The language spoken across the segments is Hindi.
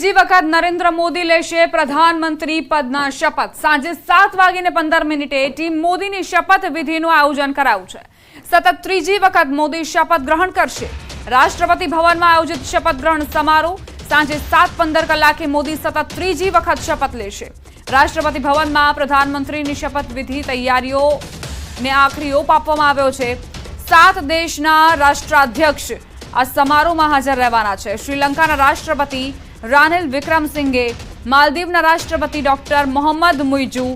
ત્રીજી વખત નરેન્દ્ર મોદી લેશે પ્રધાનમંત્રી પદના શપથ। સાંજે 7:15 ટીમ મોદીની શપથ વિધિનું આયોજન કરાયું છે। સતત ત્રીજી વખત મોદી શપથ ગ્રહણ કરશે। રાષ્ટ્રપતિ ભવનમાં આયોજિત શપથ ગ્રહણ સમારોહ સાંજે 7:15 મોદી સતત ત્રીજી વખત શપથ લેશે। રાષ્ટ્રપતિ ભવનમાં પ્રધાનમંત્રીની શપથ વિધિ તૈયારીઓને આખરી ઓપ આપવામાં આવ્યો છે। 7 દેશના રાષ્ટ્રાધ્યક્ષ આ સમારોહમાં હાજર રહેવાના છે। શ્રીલંકાના રાષ્ટ્રપતિ રાનિલ વિક્રમસિંઘે, માલદીવના રાષ્ટ્રપતિ ડોક્ટર મોહમ્મદ મુઇઝુ,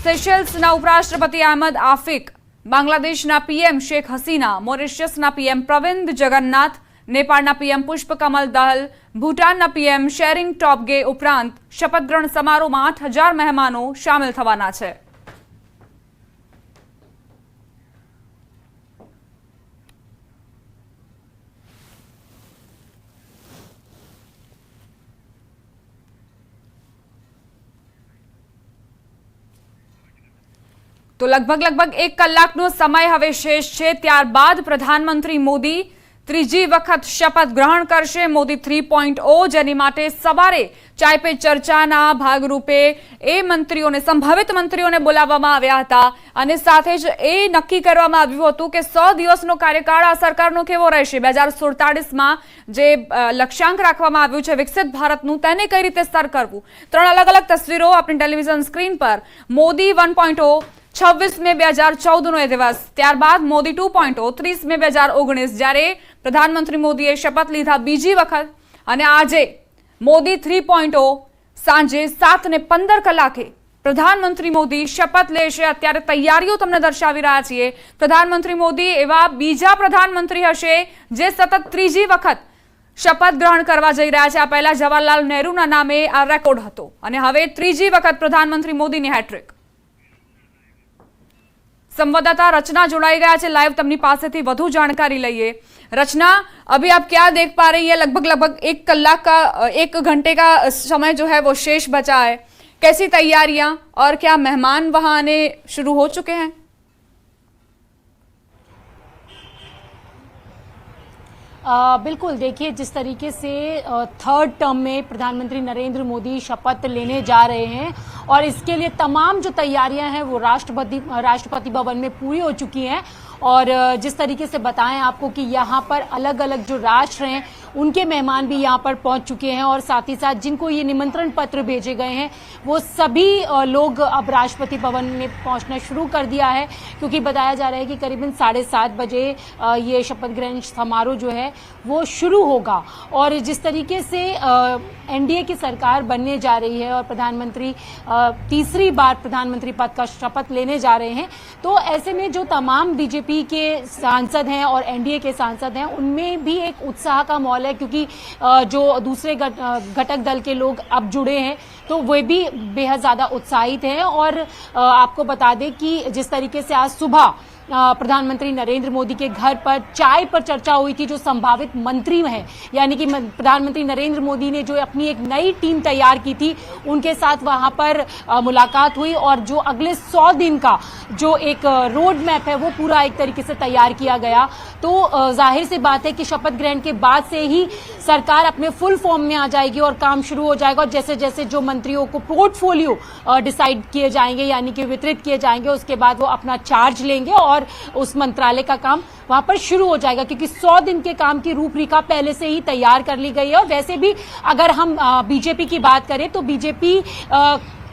સેશેલ્સના ઉપરાષ્ટ્રપતિ અહમદ આફિક, બાંગ્લાદેશના પીએમ શેખ હસીના, મોરિશિયસના પીએમ પ્રવિંદ જગન્નાથ, नेपाळના પીએમ પુષ્પકમલ દહલ, ભૂટાનના પીએમ શેરિંગ ટોબ્ગે ઉપરાંત શપથ ગ્રહણ સમારોહમાં 8,000 મહેમાનો સામેલ થવાના છે। तो लगभग 1 કલાકનો સમય હવે શેષ છે। ત્યારબાદ પ્રધાનમંત્રી મોદી ત્રીજી વખત શપથ ગ્રહણ કરશે। મોદી 3.0 જેની માટે સવારે ચાય પે ચર્ચાના ભાગરૂપે મંત્રીઓને, સંભવિત મંત્રીઓને બોલાવવામાં આવ્યા હતા અને સાથે જ એ નક્કી કરવામાં આવ્યું હતું કે 100 દિવસનો કાર્યકાળ આ સરકારનો કેવો રહેશે। 2047માં જે લક્ષ્યાંક રાખવામાં આવ્યું છે વિકસિત ભારતનું, તેને કઈ રીતે સર કરવું। 3 અલગ અલગ તસવીરો આપણી ટેલિવિઝન સ્ક્રીન પર। મોદી 1.0 26 મે 2014નો એ દિવસ, ત્યારબાદ મોદી 2.0 30 મે 2019 જ્યારે પ્રધાનમંત્રી મોદીએ શપથ લીધા બીજી વખત, અને આજે મોદી 3.0 સાંજે 7:15 પ્રધાનમંત્રી મોદી શપથ લેશે। અત્યારે તૈયારીઓ તમને દર્શાવી રહ્યા છીએ। પ્રધાનમંત્રી મોદી એવા બીજા પ્રધાનમંત્રી હશે જે સતત ત્રીજી વખત શપથ ગ્રહણ કરવા જઈ રહ્યા છે। આ પહેલા જવાહરલાલ નહેરુના નામે આ રેકોર્ડ હતો અને હવે ત્રીજી વખત પ્રધાનમંત્રી મોદીની હેટ્રિક। संवाददाता रचना जोड़ाई गया है लाइव, तमनी पास थी वधु जानकारी लईए। रचना, अभी आप क्या देख पा रही है? लगभग 1 कलाक का, 1 घंटे का समय जो है वो शेष बचा है। कैसी तैयारियां और क्या मेहमान वहां आने शुरू हो चुके हैं? बिल्कुल, देखिए जिस तरीके से थर्ड टर्म में प्रधानमंत्री नरेंद्र मोदी शपथ लेने जा रहे हैं और इसके लिए तमाम जो तैयारियां हैं वो राष्ट्रपति भवन में पूरी हो चुकी हैं। और जिस तरीके से बताएं आपको कि यहाँ पर अलग अलग जो राष्ट्र हैं उनके मेहमान भी यहाँ पर पहुंच चुके हैं और साथ ही साथ जिनको ये निमंत्रण पत्र भेजे गए हैं वो सभी लोग अब राष्ट्रपति भवन में पहुंचना शुरू कर दिया है, क्योंकि बताया जा रहा है कि करीबन 7:30 बजे ये शपथ ग्रहण समारोह जो है वो शुरू होगा। और जिस तरीके से एनडीए की सरकार बनने जा रही है और प्रधानमंत्री तीसरी बार प्रधानमंत्री पद का शपथ लेने जा रहे हैं, तो ऐसे में जो तमाम बीजेपी के सांसद हैं और एनडीए के सांसद हैं उनमें भी एक उत्साह का माहौल है, क्योंकि जो दूसरे घटक दल के लोग अब जुड़े हैं तो वे भी बेहद ज्यादा उत्साहित हैं। और आपको बता दें कि जिस तरीके से आज सुबह प्रधानमंत्री नरेंद्र मोदी के घर पर चाय पर चर्चा हुई थी, जो संभावित मंत्री हैं, यानी कि प्रधानमंत्री नरेंद्र मोदी ने जो अपनी एक नई टीम तैयार की थी उनके साथ वहां पर मुलाकात हुई और जो अगले 100 दिन का जो एक रोड मैप है वो पूरा एक तरीके से तैयार किया गया। तो जाहिर सी बात है कि शपथ ग्रहण के बाद से ही सरकार अपने फुल फॉर्म में आ जाएगी और काम शुरू हो जाएगा। और जैसे जैसे जो मंत्रियों को पोर्टफोलियो डिसाइड किए जाएंगे, यानी कि वितरित किए जाएंगे, उसके बाद वो अपना चार्ज लेंगे और उस मंत्रालय का काम वहां पर शुरू हो जाएगा, क्योंकि 100 दिन के काम की रूपरेखा पहले से ही तैयार कर ली गई है। और वैसे भी अगर हम बीजेपी की बात करें तो बीजेपी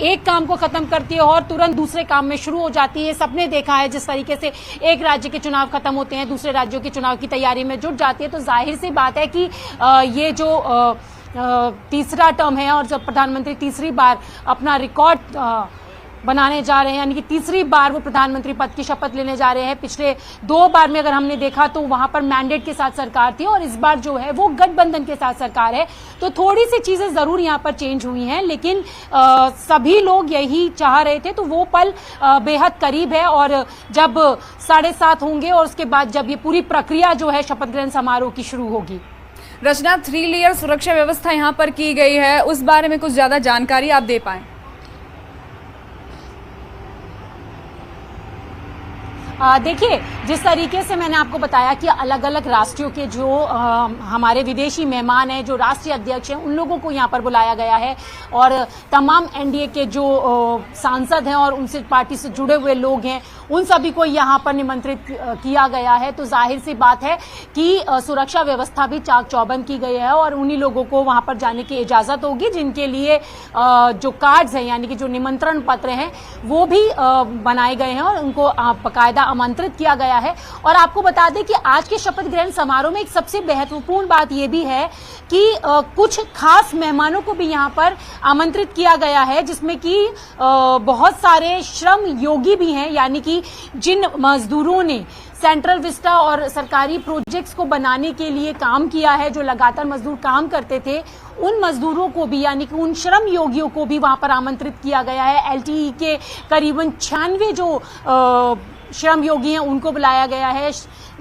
एक काम को खत्म करती है और तुरंत दूसरे काम में शुरू हो जाती है। सबने देखा है जिस तरीके से एक राज्य के चुनाव खत्म होते हैं दूसरे राज्यों के चुनाव की तैयारी में जुट जाती है। तो जाहिर सी बात है कि ये जो तीसरा टर्म है और जब प्रधानमंत्री तीसरी बार अपना रिकॉर्ड बनाने जा रहे हैं, यानी कि तीसरी बार वो प्रधानमंत्री पद की शपथ लेने जा रहे हैं। पिछले 2 बार में अगर हमने देखा तो वहां पर मैंडेट के साथ सरकार थी और इस बार जो है वो गठबंधन के साथ सरकार है। तो थोड़ी सी चीजें जरूर यहाँ पर चेंज हुई हैं, लेकिन सभी लोग यही चाह रहे थे। तो वो पल बेहद करीब है और जब 7:30 होंगे और उसके बाद जब ये पूरी प्रक्रिया जो है शपथ ग्रहण समारोह की शुरू होगी। रचना, 3 लेयर सुरक्षा व्यवस्था यहाँ पर की गई है, उस बारे में कुछ ज्यादा जानकारी आप दे पाएं? देखिए, जिस तरीके से मैंने आपको बताया कि अलग अलग राष्ट्रों के जो हमारे विदेशी मेहमान हैं, जो राष्ट्रीय अध्यक्ष हैं, उन लोगों को यहाँ पर बुलाया गया है और तमाम एनडीए के जो सांसद हैं और उनसे पार्टी से जुड़े हुए लोग हैं, उन सभी को यहाँ पर निमंत्रित किया गया है। तो जाहिर सी बात है कि सुरक्षा व्यवस्था भी चाक चौबंद की गई है और उन्हीं लोगों को वहाँ पर जाने की इजाजत होगी जिनके लिए जो कार्ड्स हैं, यानी कि जो निमंत्रण पत्र हैं, वो भी बनाए गए हैं और उनको बाकायदा आमंत्रित किया गया है। और आपको बता दें कि आज के शपथ ग्रहण समारोह में एक सबसे महत्वपूर्ण बात यह भी है कि कुछ खास मेहमानों को भी यहाँ पर आमंत्रित किया गया है, जिसमें कि बहुत सारे श्रम योगी भी हैं, यानी कि जिन मजदूरों ने सेंट्रल विस्टा और सरकारी प्रोजेक्ट्स को बनाने के लिए काम किया है, जो लगातार मजदूर काम करते थे, उन मजदूरों को भी, यानी कि उन श्रम योगियों को भी वहां पर आमंत्रित किया गया है। एलटीई के करीबन 96 जो श्रम योगी हैं उनको बुलाया गया है,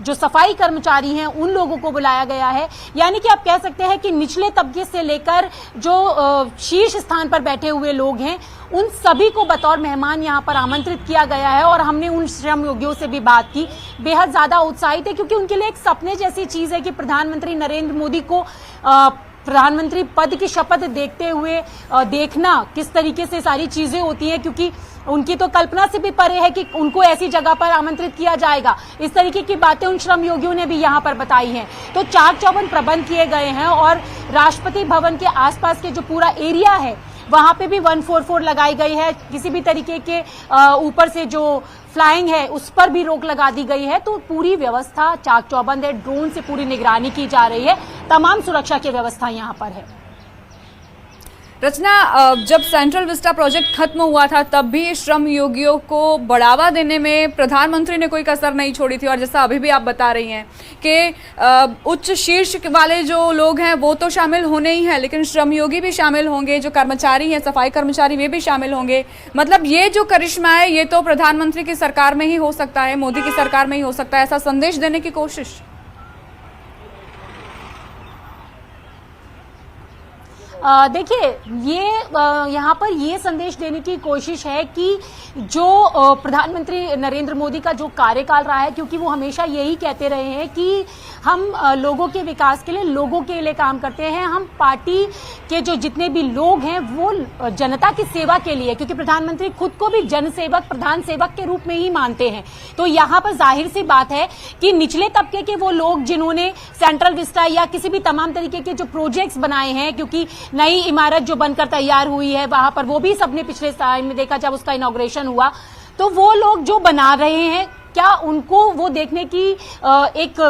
जो सफाई कर्मचारी हैं उन लोगों को बुलाया गया है। यानी कि आप कह सकते हैं कि निचले तबके से लेकर जो शीर्ष स्थान पर बैठे हुए लोग हैं, उन सभी को बतौर मेहमान यहाँ पर आमंत्रित किया गया है। और हमने उन श्रम योगियों से भी बात की, बेहद ज्यादा उत्साहित है, क्योंकि उनके लिए एक सपने जैसी चीज है कि प्रधानमंत्री नरेंद्र मोदी को प्रधानमंत्री पद की शपथ देखते हुए देखना किस तरीके से सारी चीजें होती हैं, क्योंकि उनकी तो कल्पना से भी परे है कि उनको ऐसी जगह पर आमंत्रित किया जाएगा। इस तरीके की बातें उन श्रम योगियों ने भी यहाँ पर बताई हैं। तो चाक चौबंद प्रबंध किए गए हैं और राष्ट्रपति भवन के आसपास के जो पूरा एरिया है वहां पे भी 144 लगाई गई है। किसी भी तरीके के ऊपर से जो फ्लाइंग है उस पर भी रोक लगा दी गई है। तो पूरी व्यवस्था चाक चौबंद है, ड्रोन से पूरी निगरानी की जा रही है, तमाम सुरक्षा की व्यवस्था यहाँ पर है। रचना, जब सेंट्रल विस्टा प्रोजेक्ट खत्म हुआ था तब भी श्रम योगियों को बढ़ावा देने में प्रधानमंत्री ने कोई कसर नहीं छोड़ी थी, और जैसा अभी भी आप बता रही हैं कि उच्च शीर्ष वाले जो लोग हैं वो तो शामिल होने ही हैं, लेकिन श्रम योगी भी शामिल होंगे, जो कर्मचारी हैं, सफाई कर्मचारी, वे भी शामिल होंगे। मतलब ये जो करिश्मा है ये तो प्रधानमंत्री की सरकार में ही हो सकता है, मोदी की सरकार में ही हो सकता है, ऐसा संदेश देने की कोशिश। देखिए, ये यहाँ पर ये संदेश देने की कोशिश है कि जो प्रधानमंत्री नरेंद्र मोदी का जो कार्यकाल रहा है, क्योंकि वो हमेशा यही कहते रहे हैं कि हम लोगों के विकास के लिए, लोगों के लिए काम करते हैं, हम पार्टी के जो जितने भी लोग हैं वो जनता की सेवा के लिए, क्योंकि प्रधानमंत्री खुद को भी जनसेवक, प्रधान सेवक के रूप में ही मानते हैं। तो यहाँ पर जाहिर सी बात है कि निचले तबके के वो लोग जिन्होंने सेंट्रल विस्टा या किसी भी तमाम तरीके के जो प्रोजेक्ट्स बनाए हैं, क्योंकि नई इमारत जो बनकर तैयार हुई है वहां पर वो भी सबने पिछले साल में देखा जब उसका इनॉग्रेशन हुआ, तो वो लोग जो बना रहे हैं, क्या उनको वो देखने की एक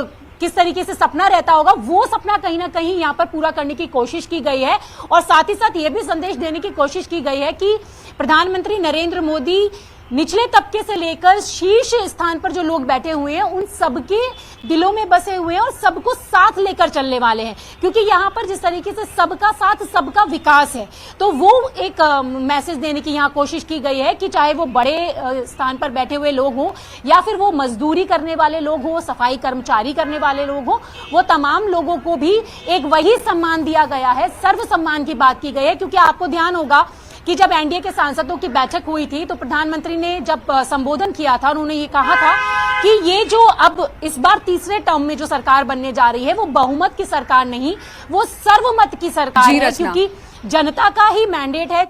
किस तरीके से सपना रहता होगा, वो सपना कहीं ना कहीं यहाँ पर पूरा करने की कोशिश की गई है। और साथ ही साथ ये भी संदेश देने की कोशिश की गई है कि प्रधानमंत्री नरेंद्र मोदी निचले तबके से लेकर शीर्ष स्थान पर जो लोग बैठे हुए हैं उन सबके दिलों में बसे हुए हैं और सबको साथ लेकर चलने वाले हैं, क्योंकि यहाँ पर जिस तरीके से सबका साथ सबका विकास है, तो वो एक मैसेज देने की यहाँ कोशिश की गई है कि चाहे वो बड़े स्थान पर बैठे हुए लोग हों या फिर वो मजदूरी करने वाले लोग हों, सफाई कर्मचारी करने वाले लोग हों, वो तमाम लोगों को भी एक वही सम्मान दिया गया है, सर्व सम्मान की बात की गई है। क्योंकि आपको ध्यान होगा कि जब एनडीए के सांसदों की बैठक हुई थी तो प्रधानमंत्री ने जब संबोधन किया था, उन्होंने ये कहा था कि ये जो अब इस बार तीसरे टर्म में जो सरकार बनने जा रही है वो बहुमत की सरकार नहीं, वो सर्वमत की सरकार है, क्योंकि जनता का ही मैंडेट है।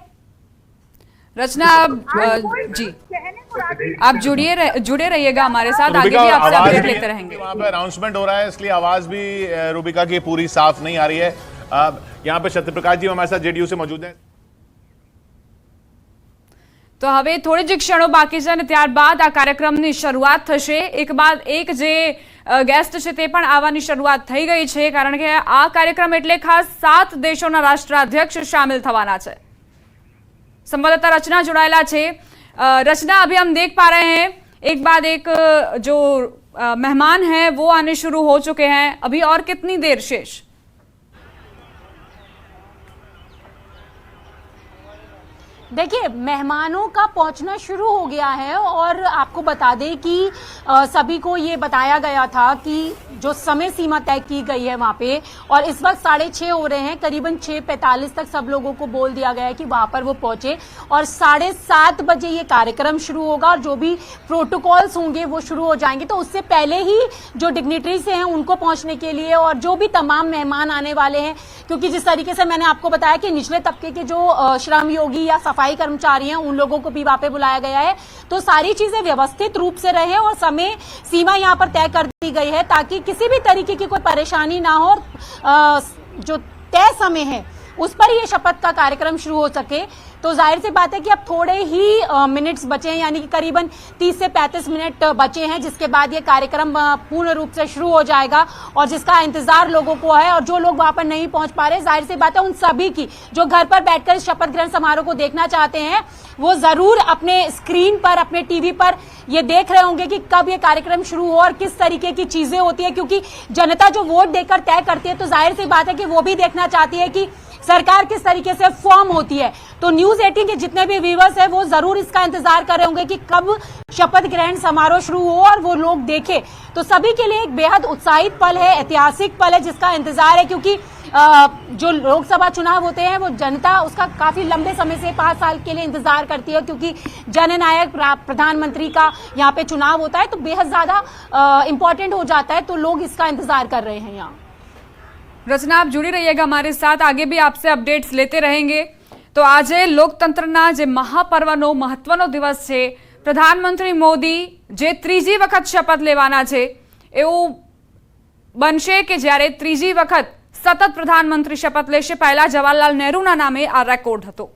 रचना, आप जुड़े रहिएगा हमारे साथ, आगे भी आपसे अपडेट लेते रहेंगे। वहाँ पे अनाउंसमेंट हो रहा है, इसलिए आवाज भी रूबिका की पूरी साफ नहीं आ रही है। यहाँ पे सत्यप्रकाश जी हमारे साथ जेडीयू से मौजूद हैं। તો હવે થોડી જ ક્ષણો બાકી છે અને ત્યારબાદ આ કાર્યક્રમની શરૂઆત થશે। એક બાદ એક જે ગેસ્ટ છે તે પણ આવવાની શરૂઆત થઈ ગઈ છે, કારણ કે આ કાર્યક્રમ એટલે ખાસ 7 દેશોના રાષ્ટ્રાધ્યક્ષ શામિલ થવાના છે। संवाददाता रचना जुड़ाયેલા છે। रचना, अभी हम देख पा रहे हैं एक बाद एक जो मेहमान हैं वो आने शुरू हो चुके हैं, अभी और कितनी देर शेष? देखिए, मेहमानों का पहुंचना शुरू हो गया है और आपको बता दें कि सभी को ये बताया गया था कि जो समय सीमा तय की गई है वहां पे, और इस वक्त 6:30 हो रहे हैं, करीबन 6:45 तक सब लोगों को बोल दिया गया है कि वहां पर वो पहुंचे और 7:30 बजे ये कार्यक्रम शुरू होगा और जो भी प्रोटोकॉल्स होंगे वो शुरू हो जाएंगे। तो उससे पहले ही जो डिग्निटरीज हैं उनको पहुंचने के लिए और जो भी तमाम मेहमान आने वाले हैं, क्योंकि जिस तरीके से मैंने आपको बताया कि निचले तबके के जो श्रम योगी या सफाई कर्मचारी हैं उन लोगों को भी वहां पे बुलाया गया है, तो सारी चीजें व्यवस्थित रूप से रहे और समय सीमा यहां पर तय कर दी गई है ताकि किसी भी तरीके की कोई परेशानी ना हो। जो तय समय है उस पर ये शपथ का कार्यक्रम शुरू हो सके। तो जाहिर सी बात है कि अब थोड़े ही मिनट्स बचे हैं, यानी कि करीबन 30 से 35 मिनट बचे हैं, जिसके बाद ये कार्यक्रम पूर्ण रूप से शुरू हो जाएगा और जिसका इंतजार लोगों को है। और जो लोग वहां पर नहीं पहुंच पा रहे, जाहिर सी बात है उन सभी की जो घर पर बैठकर इस शपथ ग्रहण समारोह को देखना चाहते हैं वो जरूर अपने स्क्रीन पर, अपने टीवी पर ये देख रहे होंगे कि कब ये कार्यक्रम शुरू हो और किस तरीके की चीजें होती है, क्योंकि जनता जो वोट देकर तय करती है तो जाहिर सी बात है कि वो भी देखना चाहती है कि सरकार किस तरीके से फॉर्म होती है। तो न्यूज 18 के जितने भी व्यूअर्स हैं वो जरूर इसका इंतजार कर रहे होंगे कि कब शपथ ग्रहण समारोह शुरू हो और वो लोग देखें। तो सभी के लिए एक बेहद उत्साहित पल है, ऐतिहासिक पल है जिसका इंतजार है, क्योंकि जो लोकसभा चुनाव होते हैं वो जनता उसका काफी लंबे समय से 5 साल के लिए इंतजार करती है, क्योंकि जननायक प्रधानमंत्री का यहाँ पे चुनाव होता है तो बेहद ज्यादा इंपॉर्टेंट हो जाता है। तो लोग इसका इंतजार कर रहे हैं यहाँ। रचना, आप जुड़ी रहिएगा हमारे साथ, आगे भी आपसे अपडेट्स लेते रहेंगे। तो आज લોકતંત્રના જે મહાપર્વનો મહત્વનો દિવસ છે, પ્રધાનમંત્રી મોદી જે ત્રીજી વખત શપથ લેવાના છે એવું બનશે કે જ્યારે ત્રીજી વખત સતત પ્રધાનમંત્રી શપથ લેશે। પહેલા જવાહરલાલ નહેરુના નામે આ રેકોર્ડ હતો।